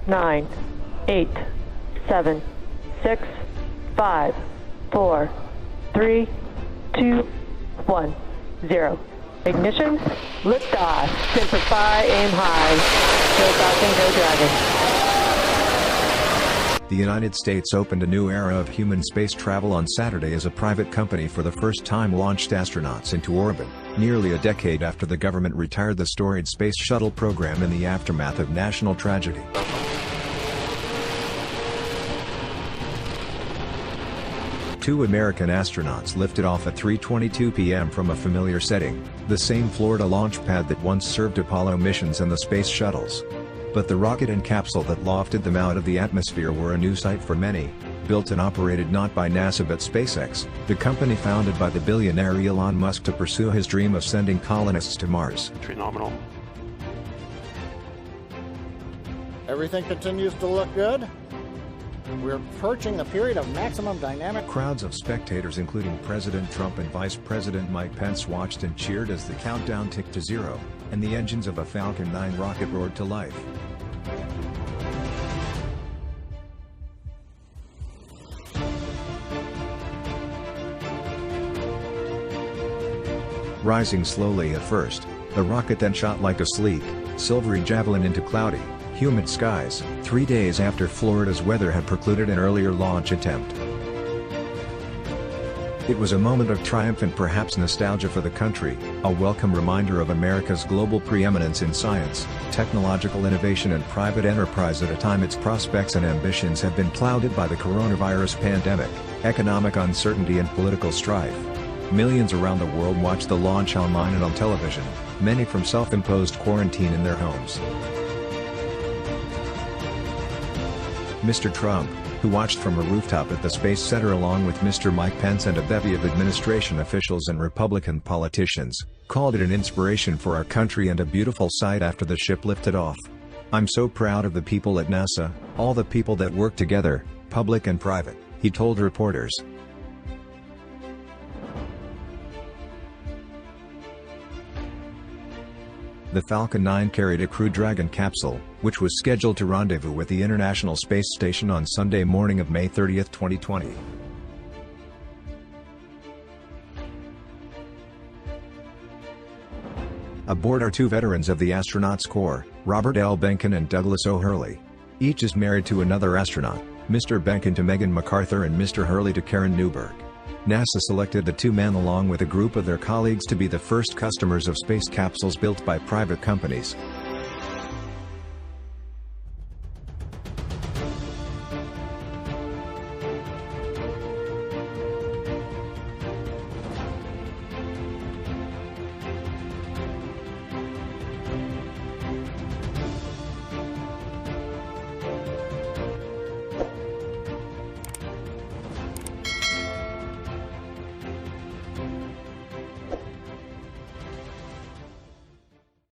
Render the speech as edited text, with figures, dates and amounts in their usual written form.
9, 8, 7, 6, 5, 4, 3, 2, 1, 0. Ignition, liftoff. Semper Fi, aim high. Go Falcon, go Dragon. The United States opened a new era of human space travel on Saturday as a private company for the first time launched astronauts into orbit, nearly a decade after the government retired the storied Space Shuttle program in the aftermath of national tragedy. Two American astronauts lifted off at 3:22 p.m. from a familiar setting, the same Florida launch pad that once served Apollo missions and the space shuttles. But the rocket and capsule that lofted them out of the atmosphere were a new sight for many, built and operated not by NASA but SpaceX, the company founded by the billionaire Elon Musk to pursue his dream of sending colonists to Mars. Phenomenal. Everything continues to look good. We're approaching the period of maximum dynamic. Crowds of spectators including President Trump and Vice President Mike Pence watched and cheered as the countdown ticked to zero, and the engines of a Falcon 9 rocket roared to life. Rising slowly at first, the rocket then shot like a sleek, silvery javelin into cloudy, humid skies, 3 days after Florida's weather had precluded an earlier launch attempt. It was a moment of triumph and perhaps nostalgia for the country, a welcome reminder of America's global preeminence in science, technological innovation and private enterprise at a time its prospects and ambitions have been clouded by the coronavirus pandemic, economic uncertainty and political strife. Millions around the world watched the launch online and on television, many from self-imposed quarantine in their homes. Mr. Trump, who watched from a rooftop at the Space Center along with Mr. Mike Pence and a bevy of administration officials and Republican politicians, called it an inspiration for our country and a beautiful sight after the ship lifted off. "I'm so proud of the people at NASA, all the people that work together, public and private," he told reporters. The Falcon 9 carried a Crew Dragon capsule, which was scheduled to rendezvous with the International Space Station on Sunday morning of May 30, 2020. Aboard are two veterans of the Astronauts Corps, Robert L. Behnken and Douglas O. Hurley. Each is married to another astronaut, Mr. Behnken to Megan MacArthur and Mr. Hurley to Karen Newberg. NASA selected the two men along with a group of their colleagues to be the first customers of space capsules built by private companies.